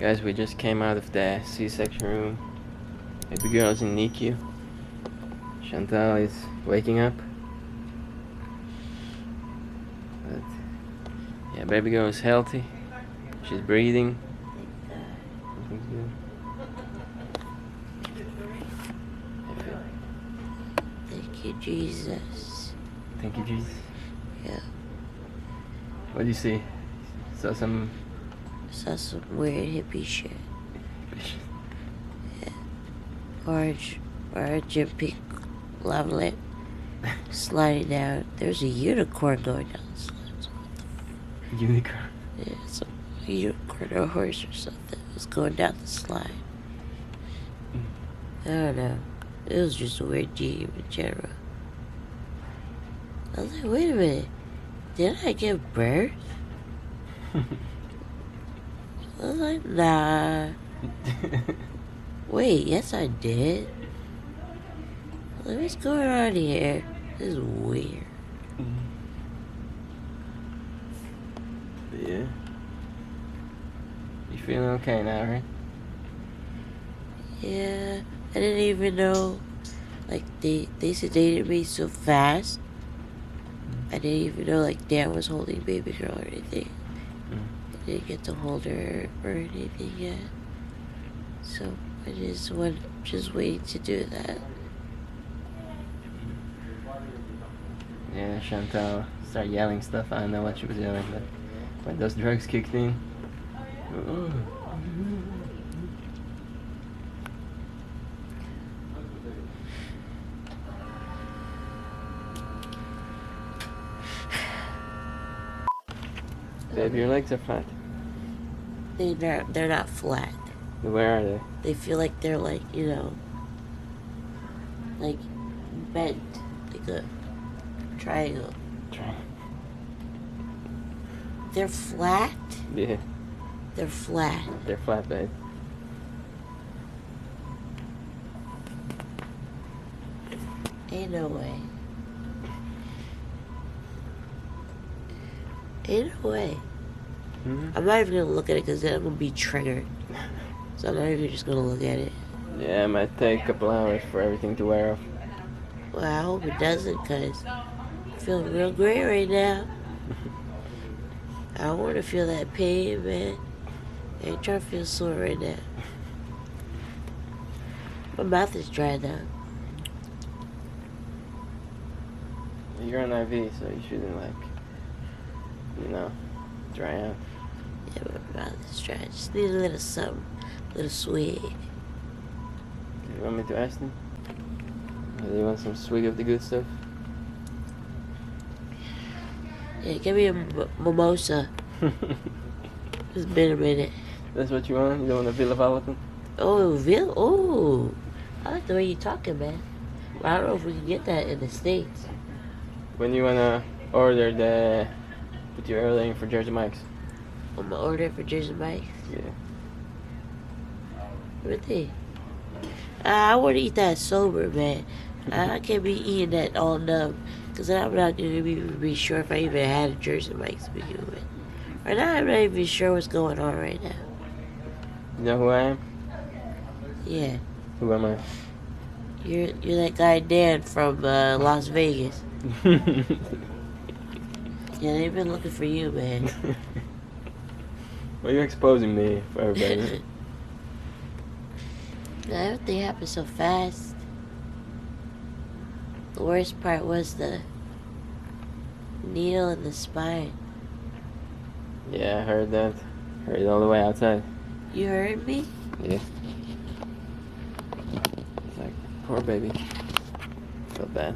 Guys, we just came out of the C-section room. Baby girl's in NICU. Chantel is waking up. But yeah, baby girl is healthy. She's breathing. Everything's good. Thank you, Jesus. Thank you, Jesus. Yeah. What do you see? Saw some Weird hippie shit. Yeah. Orange and pink lava lamp sliding down. There's a unicorn going down the slide. unicorn. Yeah, it's a unicorn or a horse or something was going down the slide. I don't know. It was just a weird dream in general. I was like, wait a minute. Did I give birth? I was like, nah. Wait, yes I did. Like, what's going on here? This is weird. Yeah. You feeling okay now, right? Yeah, I didn't even know. Like, they sedated me so fast. I didn't even know, like, Dan was holding baby girl or anything. I didn't get to hold her or anything yet. So, I just waiting to do that. Yeah, Chantel started yelling stuff. I don't know what she was yelling, but when those drugs kicked in. Baby, your legs are flat. They're not flat. Where are they? They feel like they're like, you know, like bent, like a triangle. They're flat? Yeah. They're flat. They're flat, babe. Ain't no way. Ain't no way. I'm not even gonna look at it because then I'm gonna be triggered. So I'm not even just gonna look at it. Yeah, it might take a couple hours for everything to wear off. Well, I hope it doesn't, because I'm feeling real great right now. I don't want to feel that pain, man. I ain't trying to feel sore right now. My mouth is dry now. You're on IV, so you shouldn't, like, you know, dry out. Yeah, my mouth is dry. I just need a little something, a little swig. You want me to ask them? Do you want some swig of the good stuff? Yeah, give me a mimosa. It's been a minute. That's what you want? You don't want a Villa Valatin? Oh, I like the way you're talking, man. But I don't know if we can get that in the States. When you wanna order what you're ordering for Jersey Mike's? I'm gonna order it for Jersey Mike's. Yeah. Really? I want to eat that sober, man. I can't be eating that all numb, because I'm not going to be sure if I even had a Jersey Mike's to begin with. Right now, I'm not even sure what's going on right now. You know who I am? Yeah. Who am I? You're that guy Dan from Las Vegas. Yeah, they've been looking for you, man. Why are you exposing me for everybody? Everything happened so fast. The worst part was the needle in the spine. Yeah, I heard that. Heard it all the way outside. You heard me? Yeah. It's like, poor baby. Felt bad.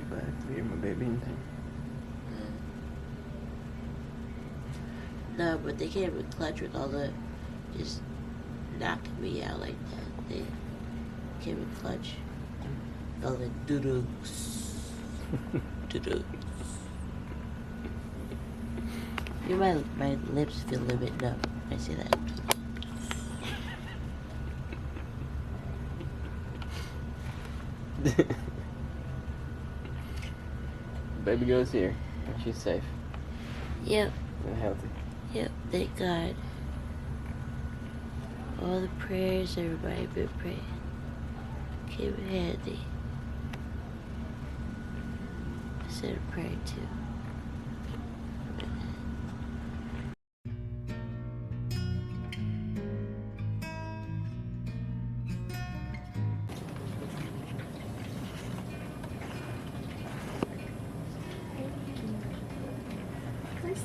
But to hear my baby in there. No, but they came in clutch with all the just knocking me out like that. They came in clutch. All the doo-doos. Doo-doos. My lips feel a little bit numb when I say that. Baby girl's here. And she's safe Yep. and healthy. Yep. Thank God. All the prayers everybody been praying came in handy. I said a prayer too.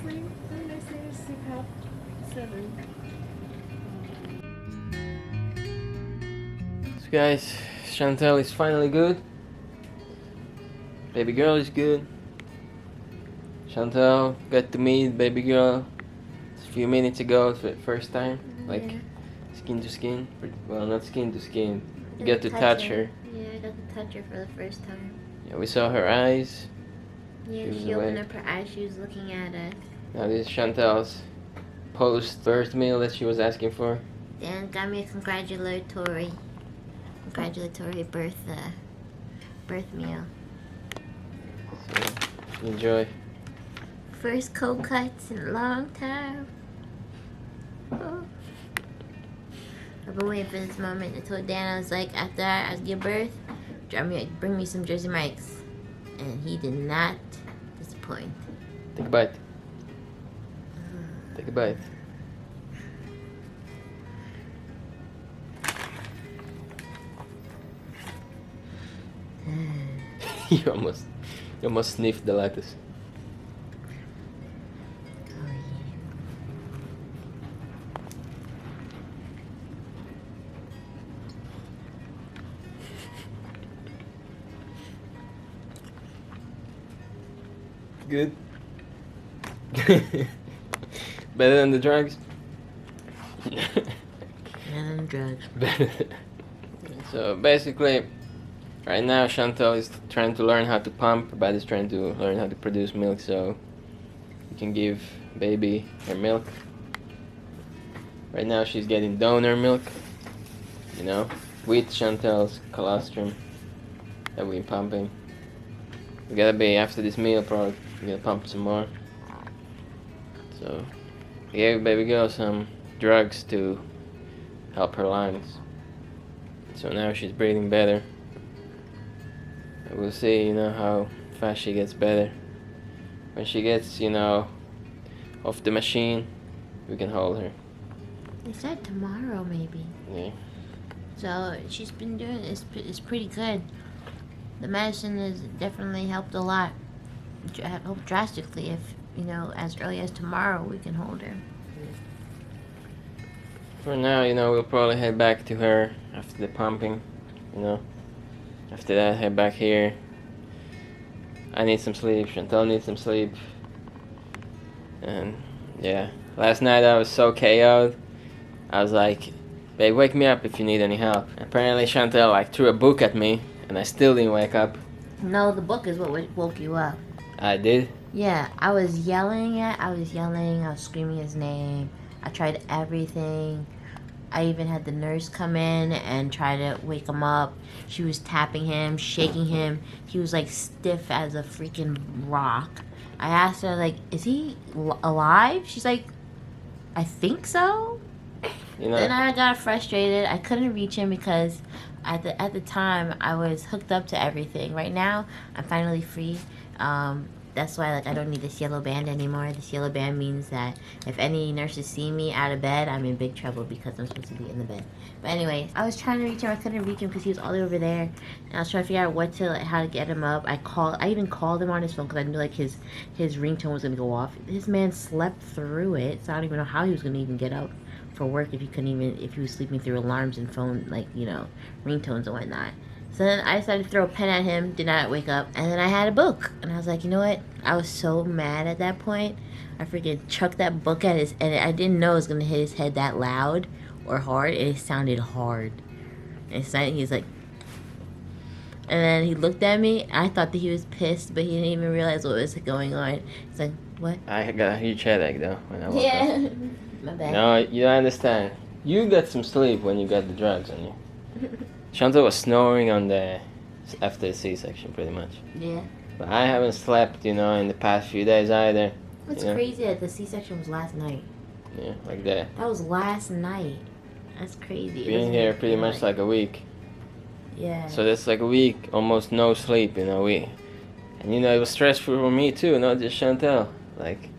Sleep. Very nice day to sleep half 7. So guys, Chantel is finally good. Baby girl is good. Chantel got to meet baby girl a few minutes ago for the first time. Like skin to skin. Well, not skin to skin. You got to touch her. Yeah, I got to touch her for the first time. Yeah, we saw her eyes. Yeah, She was she opened awake. up her eyes. She was looking at us. Now this is Chantel's post-birth meal that she was asking for. Dan got me a congratulatory birth meal. So enjoy. First cold cuts in a long time. Oh. I've been waiting for this moment. I told Dan, I was like, after I give birth, bring me some Jersey Mike's. And he did not disappoint. Take a bite. Take a bite. you almost sniffed the lettuce. Oh, yeah. Good. Better than the drugs? And drugs. So basically, right now Chantel is trying to learn how to pump. Her body's trying to learn how to produce milk so we can give baby her milk. Right now she's getting donor milk, you know, with Chantel's colostrum that we're pumping. We gotta be, after this meal probably, we gotta pump some more. So we gave baby girl some drugs to help her lungs. So now she's breathing better. And we'll see, you know, how fast she gets better. When she gets, you know, off the machine, we can hold her. They said tomorrow, maybe. Yeah. So she's been doing it's pretty good. The medicine has definitely helped a lot. Helped drastically. If you know, as early as tomorrow, we can hold her. For now, you know, we'll probably head back to her after the pumping, you know. After that, head back here. I need some sleep. Chantel needs some sleep. And yeah, last night I was so KO'd. I was like, babe, wake me up if you need any help. Apparently Chantel like threw a book at me and I still didn't wake up. No, the book is what woke you up. I did? Yeah, I was yelling, I was screaming his name. I tried everything. I even had the nurse come in and try to wake him up. She was tapping him, shaking him. He was like stiff as a freaking rock. I asked her, like, is he alive? She's like, I think so. You know, Then I got frustrated. I couldn't reach him because at the time I was hooked up to everything. Right now I'm finally free. That's why, like, I don't need this yellow band anymore. This yellow band means that if any nurses see me out of bed, I'm in big trouble because I'm supposed to be in the bed. But anyway, I was trying to reach him. I couldn't reach him because he was all the way over there. And I was trying to figure out how to get him up. I even called him on his phone because I knew, like, his ringtone was going to go off. This man slept through it, so I don't even know how he was going to even get up for work if he was sleeping through alarms and phone, like, you know, ringtones and whatnot. So then I decided to throw a pen at him, did not wake up, and then I had a book. And I was like, you know what? I was so mad at that point. I freaking chucked that book at his, and I didn't know it was going to hit his head that loud or hard. It sounded hard. And he's like, and then he looked at me. I thought that he was pissed, but he didn't even realize what was going on. He's like, what? I got a huge headache though when I woke up. Yeah. My bad. No, you don't understand. You got some sleep when you got the drugs on you. Chantel was snoring after the C-section pretty much. Yeah. But I haven't slept, you know, in the past few days either. It's you know? crazy that the C-section was last night. Yeah, like that. That was last night. That's crazy. It Being doesn't here even pretty feel much like a week. Yeah. So that's like a week, almost no sleep, you know. And it was stressful for me too, not just Chantel. Like,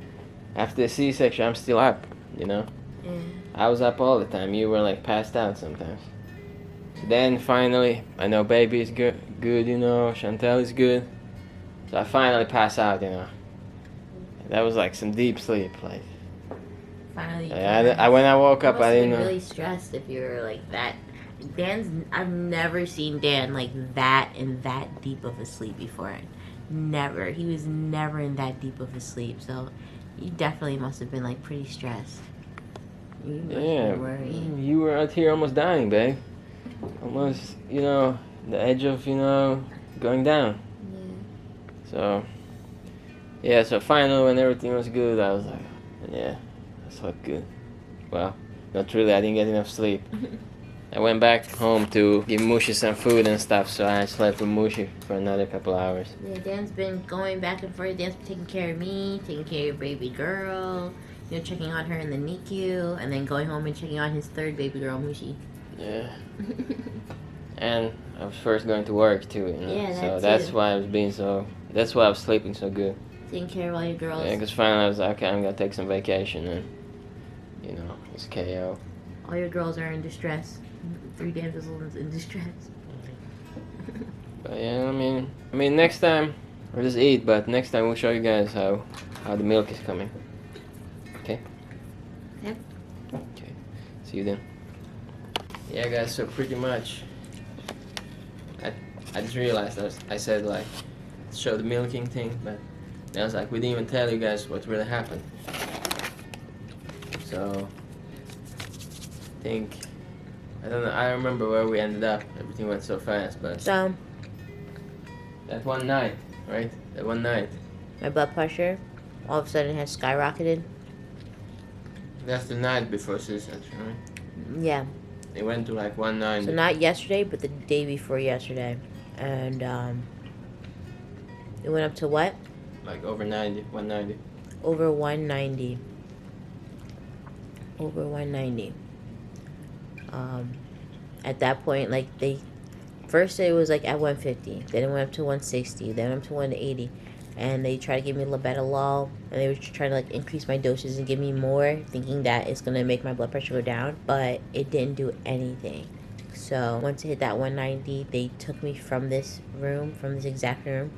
after the C-section, I'm still up, you know. Yeah. I was up all the time. You were like passed out sometimes. So then finally, I know baby is good, you know. Chantel is good. So I finally pass out, you know. And that was like some deep sleep, like. Finally. When I woke You up, must I have didn't been know. really stressed if you were like that. I've never seen Dan like that in that deep of a sleep before. Never. He was never in that deep of a sleep. So you definitely must have been like pretty stressed. You must have been worried. You were out here almost dying, babe. Almost, the edge of, going down. Yeah. So finally when everything was good, I was like, yeah, that's not good. Well, not really, I didn't get enough sleep. I went back home to give Mushi some food and stuff, so I slept with Mushi for another couple hours. Yeah, Dan's been going back and forth. Dan's been taking care of me, taking care of your baby girl, checking on her in the NICU, and then going home and checking on his third baby girl, Mushi. Yeah. And I was first going to work too, Yeah, so that's why that's why I was sleeping so good. Taking care of all your girls. Yeah, because finally I was like, okay, I'm gonna take some vacation, and it's KO. All your girls are in distress. 3 damsels in distress. But yeah, I mean, next time we'll just eat, but next time we'll show you guys how the milk is coming. Okay? Yep. Okay. See you then. Yeah, guys. So pretty much, I just realized I said like show the milking thing, but I was like, we didn't even tell you guys what really happened. So I don't know. I don't remember where we ended up. Everything went so fast, but So, that one night, right? That one night. my blood pressure all of a sudden has skyrocketed. That's the night before C-section, right? Yeah. It went to like 190. So not yesterday, but the day before yesterday. And it went up to what? Like over 90, 190. Over 190. Over 190. At that point, like first it was like at 150, then it went up to 160, then it went up to 180, and they tried to give me labetalol, and they were trying to like increase my doses and give me more, thinking that it's gonna make my blood pressure go down, but it didn't do anything. So once it hit that 190, they took me from this exact room,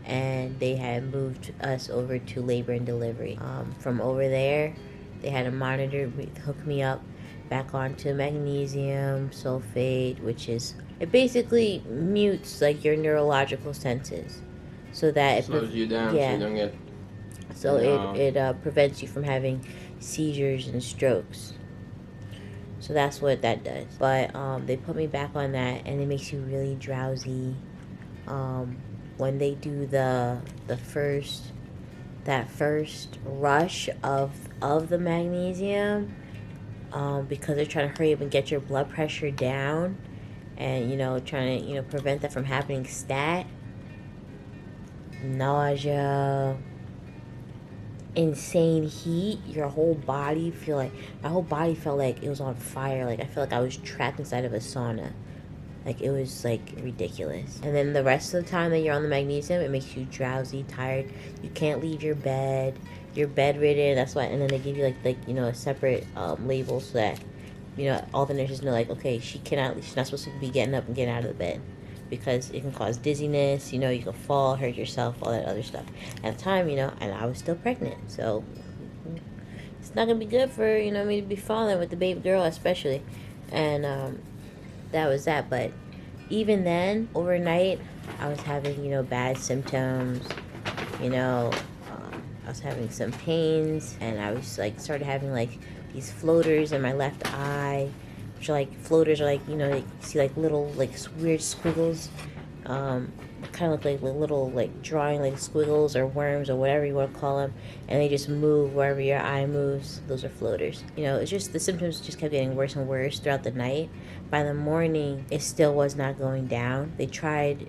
and they had moved us over to labor and delivery. From over there, they had a monitor hook me up back onto magnesium sulfate, which it basically mutes like your neurological senses, so that it slows you down, yeah. so you don't get. So it prevents you from having seizures and strokes. So that's what that does. But they put me back on that, and it makes you really drowsy. When they do that first rush of the magnesium, because they're trying to hurry up and get your blood pressure down, and trying to prevent that from happening. Nausea, insane heat. My whole body felt like it was on fire. Like I felt like I was trapped inside of a sauna. Like it was like ridiculous. And then the rest of the time that you're on the magnesium, it makes you drowsy, tired. You can't leave your bed. You're bedridden. That's why. And then they give you like a separate label so that all the nurses know, like, okay, she's not supposed to be getting up and getting out of the bed, because it can cause dizziness. You can fall, hurt yourself, all that other stuff. At the time, and I was still pregnant, so it's not gonna be good for me to be falling with the baby girl, especially. And that was that. But even then, overnight, I was having bad symptoms. I was having some pains, and I was like started having like these floaters in my left eye, which are like floaters, are like you see like little like weird squiggles, kind of look like little like drawing like squiggles or worms or whatever you want to call them, and they just move wherever your eye moves. Those are floaters. It's just the symptoms just kept getting worse and worse throughout the night. By the morning, it still was not going down. They tried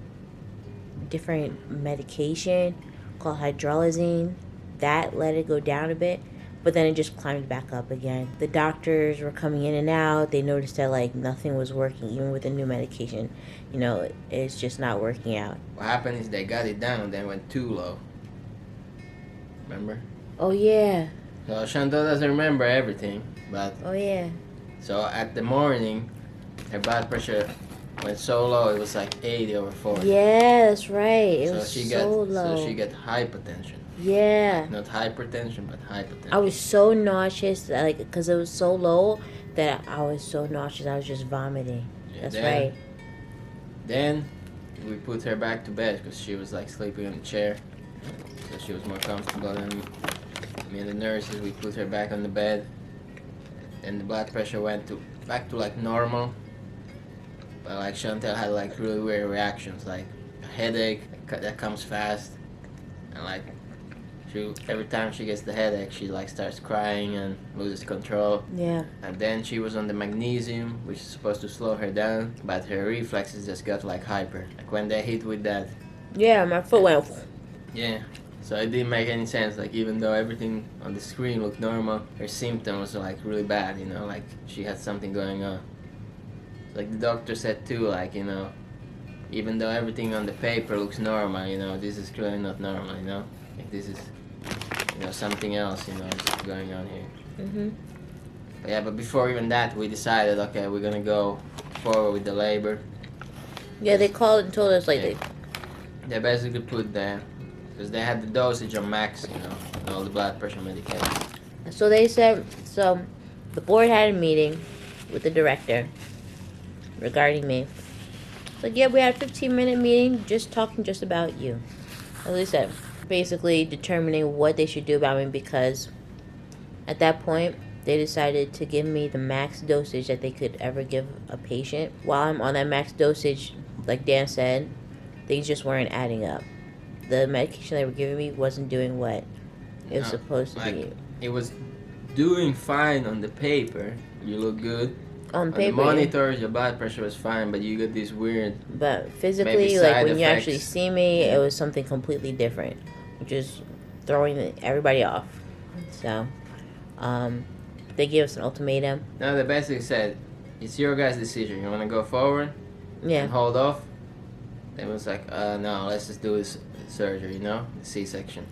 different medication called hydralazine. That let it go down a bit, but then it just climbed back up again. The doctors were coming in and out. They noticed that like nothing was working, even with the new medication. You know, it's just not working out. What happened is they got it down, then went too low. Remember? Oh yeah. So Shantel doesn't remember everything, but Oh yeah. so at the morning, her blood pressure went so low it was like 80/40. Yeah, that's right. It so was she so got low. so she got hypertension. Yeah. Not hypertension, but hypertension. I was so nauseous, like, because it was so low that I was so nauseous. I was just vomiting. Yeah, That's then- right. Then we put her back to bed because she was like sleeping in the chair, so she was more comfortable. And me and the nurses, we put her back on the bed, and the blood pressure went back to like normal. But like Chantel had like really weird reactions, like a headache that comes fast, and like every time she gets the headache, she like starts crying and loses control. Yeah. And then she was on the magnesium, which is supposed to slow her down, but her reflexes just got like hyper. Like when they hit with that, Yeah, my foot went. yeah. So it didn't make any sense. Like even though everything on the screen looked normal, her symptoms were like really bad. You know, like she had something going on. Like the doctor said too, like, you know, even though everything on the paper looks normal, you know, this is clearly not normal. You know, like this is, you know, something else, you know, is going on here. Mhm. But yeah, but before even that, we decided, okay, we're gonna go forward with the labor. Yeah, they called and told us like Yeah. They basically put because they had the dosage on max, you know, and all the blood pressure medication. So they said, so the board had a meeting with the director regarding me. Like, yeah, we had a 15-minute meeting just talking just about you. At least that, basically determining what they should do about me, because at that point, they decided to give me the max dosage that they could ever give a patient. While I'm on that max dosage, like Dan said, things just weren't adding up. The medication they were giving me wasn't doing what it was No, supposed to like, be. It was doing fine on the paper. You look good. On On paper, the monitors, your blood pressure was fine, but you got this weird. but physically, maybe like side when you actually effects. see me, Yeah. it was something completely different, which is throwing everybody off. So, they gave us an ultimatum. No, they basically said, it's your guys' decision. You want to go forward Yeah, and hold off? They was like, no, let's just do this surgery, you know, C-section.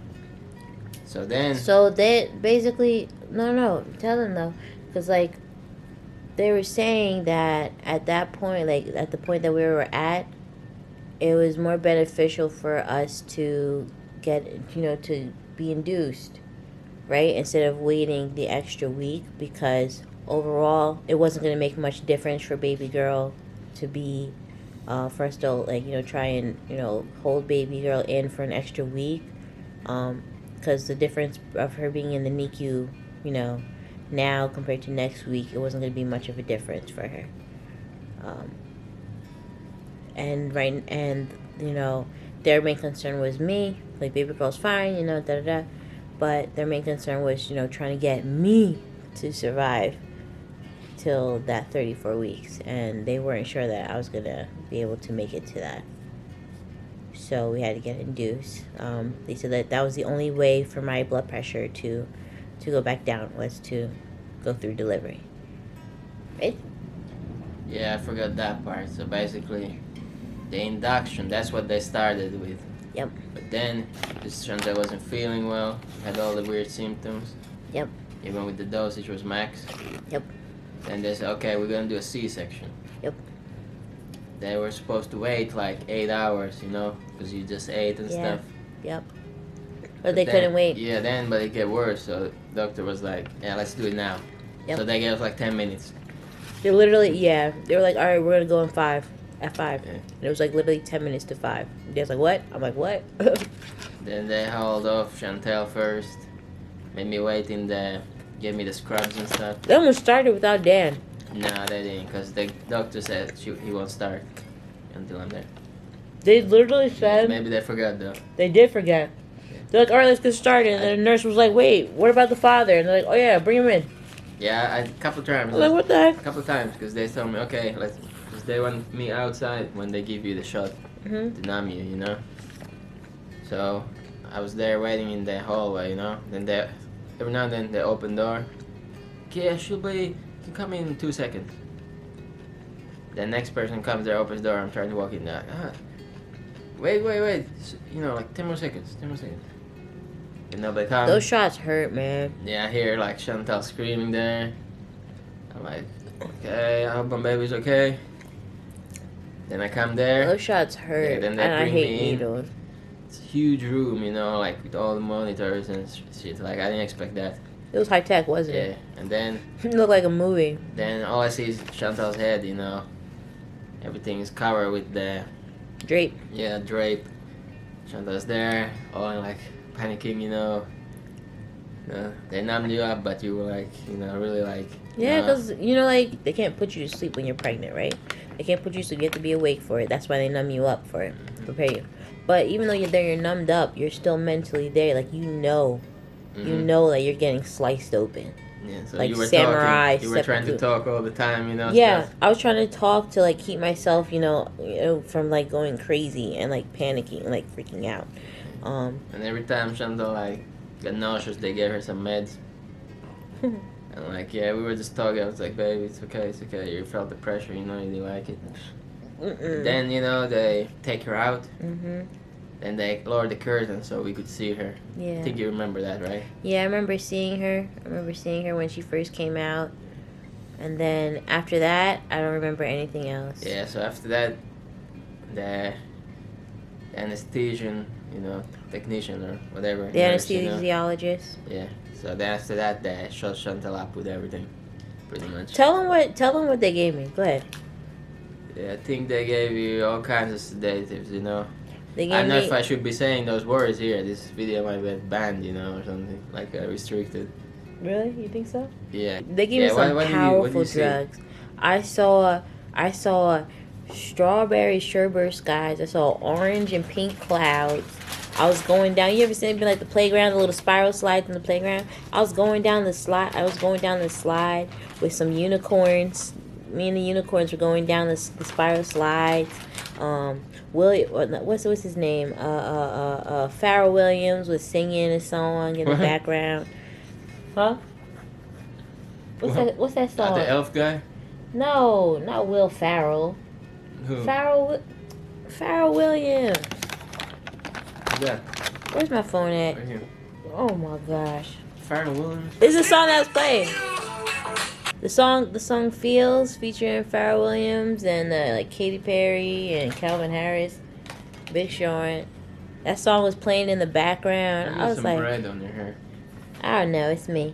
So then, so they basically no, tell them though, because like they were saying that at that point, like at the point that we were at, it was more beneficial for us to get, you know, to be induced, right, instead of waiting the extra week, because overall it wasn't going to make much difference for baby girl to be for us to, like, you know, try and, you know, hold baby girl in for an extra week, because the difference of her being in the NICU, you know, now compared to next week, it wasn't going to be much of a difference for her. And you know, their main concern was me, like baby girl's fine, you know, but their main concern was, you know, trying to get me to survive till that 34 weeks, and they weren't sure that I was gonna be able to make it to that. So we had to get induced. They said that was the only way for my blood pressure to go back down, was to go through delivery. Right? yeah, I forgot that part. So basically, the induction, that's what they started with. Yep. But then, this Shantel wasn't feeling well, had all the weird symptoms. Yep. Even with the dosage was max. Yep. Then they said, okay, we're gonna do a C-section. Yep. They were supposed to wait like 8 hours, you know, because you just ate and Yeah. stuff. Yep. But they then- couldn't wait. Yeah, then, but it get worse, so the doctor was like, yeah, let's do it now. Yep. So they gave us like 10 minutes. They literally, yeah, they were like, all right, we're gonna go in at 5. Yeah. And it was like literally 10 minutes to 5. They was like, what? I'm like, what? Then they hauled off Chantel first, made me wait in the, gave me the scrubs and stuff. They almost started without Dan. Nah, they didn't, because the doctor said he won't start until I'm there. They literally said, Maybe they forgot though. they did forget. They're like, all right, let's get started. And then the nurse was like, wait, what about the father? And they're like, oh yeah, bring him in. Yeah, a couple times. I'm like, what the heck? A couple times, because they told me, okay, let's, because they want me outside when they give you the shot Hmm. to numb you, you know. So I was there waiting in the hallway, you know. Then every now and then they open door. Okay, she'll be. Can come in 2 seconds. The next person comes there, opens the door. I'm trying to walk in there. Wait. You know, like 10 more seconds. 10 more seconds. And nobody comes. Those shots hurt, man. Yeah, I hear like Shantel screaming there. I'm like, okay, I hope my baby's okay. Then I come there. Those shots hurt. Yeah, then they and I bring hate me in. needles. It's a huge room, you know, like with all the monitors and shit. Like I didn't expect that. It was high tech, wasn't Yeah, it? and then It looked like a movie. all I see is Chantel's head, you know. Everything is covered with the Drape. drape. Chantel's there, all like panicking, you know. They numbed you up, but you were like, you know, really like. Yeah, because, you know, like, they can't put you to sleep when you're pregnant, right? They can't put you so you have to be awake for it. That's why they numb you up for it, prepare you. But even though you're there, you're numbed up, you're still mentally there. Like, you know that you're getting sliced open. Yeah, so like you were samurai. Talking, you were trying to talk all the time, you know. Yeah, stuff. I was trying to talk to like keep myself, you know, from like going crazy and like panicking, and, like freaking out. And every time Chantel like got nauseous, they gave her some meds. And like, yeah, we were just talking. I was like, baby, it's okay. You felt the pressure, you know, you didn't like it. Then, you know, they take her out. And they lowered the curtain so we could see her. Yeah. I think you remember that, right? Yeah, I remember seeing her. when she first came out. And then after that, I don't remember anything else. Yeah, so after that, the anesthesian, you know, technician or whatever. The nurse, anesthesiologist. You know? Yeah. So then after that, they shut Chantel up with everything, pretty much. Tell them what they gave me. Go ahead. Yeah, I think they gave you all kinds of sedatives, you know. They gave I don't know me. if I should be saying those words here. This video might be banned, you know, or something like restricted. Really? You think so? Yeah. They gave me some what powerful did you drugs. I saw strawberry sherbet skies. I saw orange and pink clouds. I was going down. You ever seen like the playground, the little spiral slides in the playground? I was going down the slide. With some unicorns. Me and the unicorns were going down the spiral slides. What's his name? Pharrell Williams was singing a song in the background. Huh? What's that song? The elf guy? No, not Will Ferrell. Who? Pharrell Williams. Yeah. Where's my phone at? Right here. Oh my gosh. Pharrell Williams? It's the song that was playing. The song Feels featuring Pharrell Williams and like Katy Perry and Calvin Harris, Big Sean. That song was playing in the background. I was some like, bread on your hair. I don't know, it's me.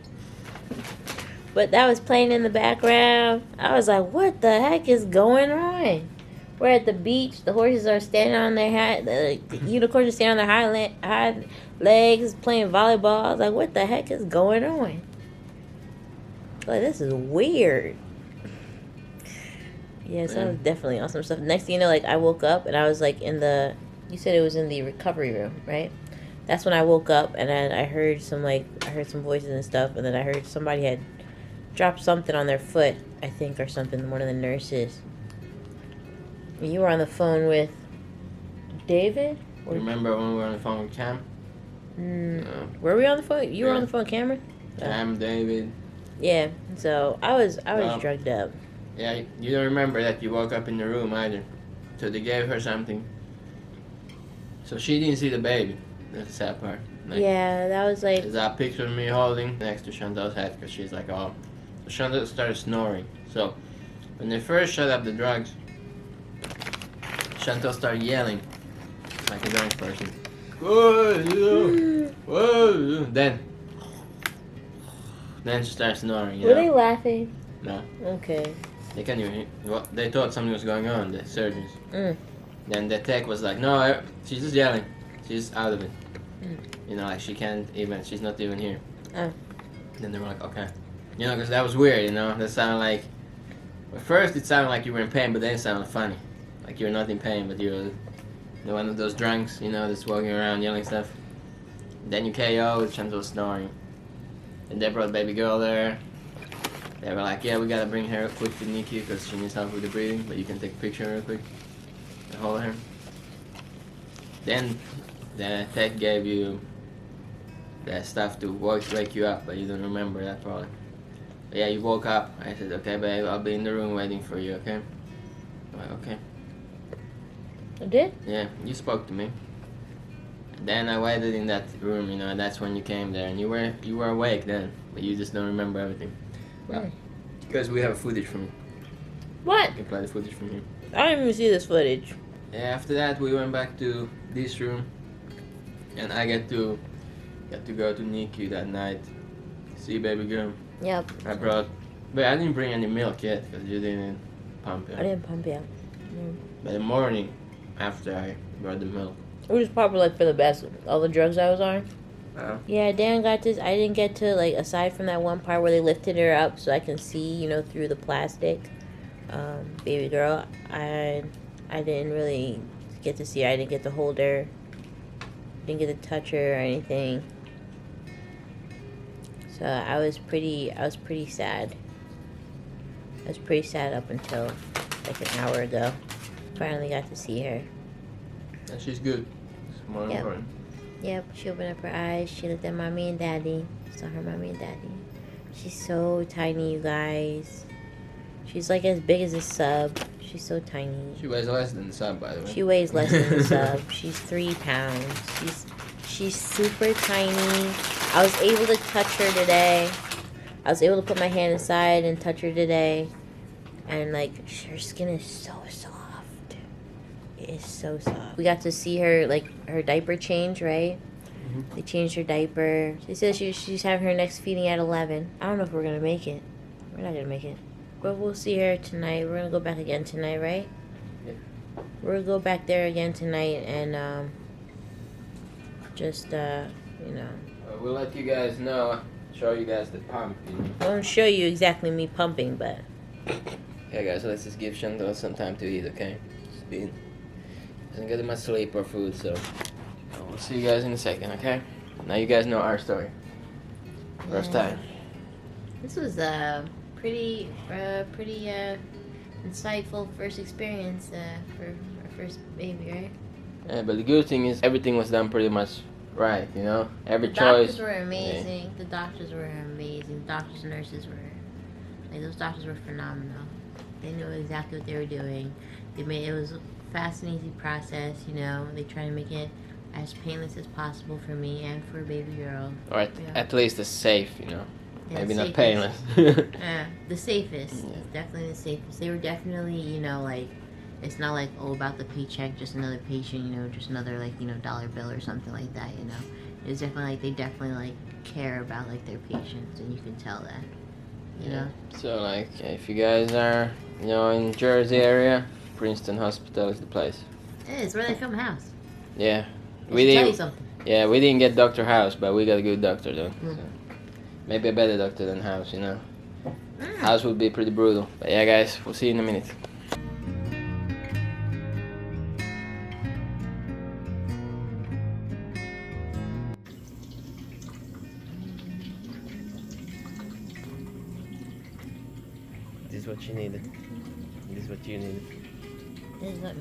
But that was playing in the background. I was like, what the heck is going on? We're at the beach. The horses are standing on their the unicorns are standing on their hind legs playing volleyball. I was like, what the heck is going on? Like, this is weird. Yeah, so that was definitely awesome stuff. Next thing you know, like, I woke up and I was like you said it was in the recovery room, right? That's when I woke up and then I heard some voices and stuff, and then I heard somebody had dropped something on their foot, I think, or something, one of the nurses. You were on the phone with David? Remember when we were on the phone with Cam? No. Were we on the phone? You were on the phone with Cameron? Cam, David. Yeah, so I was drugged up. Yeah, you don't remember that you woke up in the room either. So they gave her something. So she didn't see the baby. That's the sad part. Like, yeah, that was like... there's a picture of me holding next to Chantel's head because she's like, oh. So Chantel started snoring. So when they first shut up the drugs, Chantel started yelling like a drunk person. Whoa, whoa. Then she started snoring. Were they laughing? No. Okay. They can't even hear. Well, they thought something was going on, the surgeons. Mm. Then the tech was like, no, she's just yelling. She's out of it. Mm. You know, like she's not even here. Oh. Then they were like, okay. You know, because that was weird, you know? That sounded like, at first it sounded like you were in pain, but then it sounded funny. Like you were not in pain, but you were one of those drunks, you know, just walking around yelling stuff. Then you KO, Chantel was snoring. And they brought baby girl there. They were like, yeah, we gotta bring her quick to NICU because she needs help with the breathing, but you can take a picture real quick and hold her. Then the tech gave you the stuff to wake you up, but you don't remember that probably. But yeah, you woke up. I said, okay, babe, I'll be in the room waiting for you, okay? I'm like, okay. I did? Yeah, you spoke to me. Then I waited in that room, and that's when you came there, and you were awake then, but you just don't remember everything. Well, because we have footage from you. What? You can play the footage from here. I didn't even see this footage. Yeah, after that we went back to this room, and I got to go to NICU that night, see baby girl. Yep. But I didn't bring any milk yet because you didn't pump it. I didn't pump yet. But the morning after I brought the milk. It was probably like for the best. All the drugs I was on. Yeah, Dan got this. I didn't get to, like, aside from that one part where they lifted her up so I can see, through the plastic. Baby girl, I didn't really get to see her. I didn't get to hold her. Didn't get to touch her or anything. So I was pretty sad. I was pretty sad up until like an hour ago. Finally got to see her. And she's good. It's more important. Yep, she opened up her eyes. She looked at mommy and daddy. Saw her mommy and daddy. She's so tiny, you guys. She's like as big as a sub. She's so tiny. She weighs less than the sub, by the way. She weighs less than the sub. She's 3 pounds. She's super tiny. I was able to touch her today. I was able to put my hand inside and touch her today. And like, her skin is so soft. It is so soft. We got to see her, like, her diaper change, right? Mm-hmm. They changed her diaper. She says she's having her next feeding at 11. I don't know if we're going to make it. We're not going to make it. But we'll see her tonight. We're going to go back again tonight, right? Yeah. We're going to go back there again tonight and We'll let you guys know. Show you guys the pump, I won't show you exactly me pumping, but... Okay, guys, let's just give Shantel some time to eat, okay? Doesn't get much sleep or food, so we'll see you guys in a second, okay? Now you guys know our story. First time. This was a pretty insightful first experience for our first baby, right? Yeah, but the good thing is everything was done pretty much right, Every The choice. doctors were amazing. Yeah. The doctors were amazing. The doctors and nurses were, those doctors were phenomenal. They knew exactly what they were doing. It was a fast and easy process, They try to make it as painless as possible for me and for a baby girl. Or at least as safe, Yeah, Maybe not safest. painless. Yeah, the safest. Yeah. Definitely the safest. They were definitely, it's not like, about the paycheck, just another patient, just another, dollar bill or something like that, It's definitely, they definitely, care about, their patients, and you can tell that, Yeah. So, if you guys are, in Jersey area, Princeton Hospital is the place. It's where they come house. Yeah. We tell you something. Yeah, we didn't get Dr. House, but we got a good doctor, though. Mm. So maybe a better doctor than House, House would be pretty brutal. But yeah, guys, we'll see you in a minute. This is what you needed. This is what you needed. This is what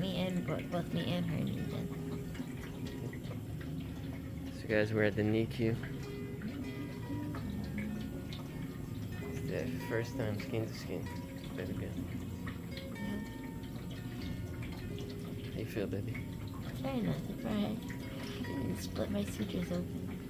both me and her needed. So guys, we're at the NICU. It's the first time skin to skin. Very good. How you feel, baby? Try not to cry. I split my sutures open.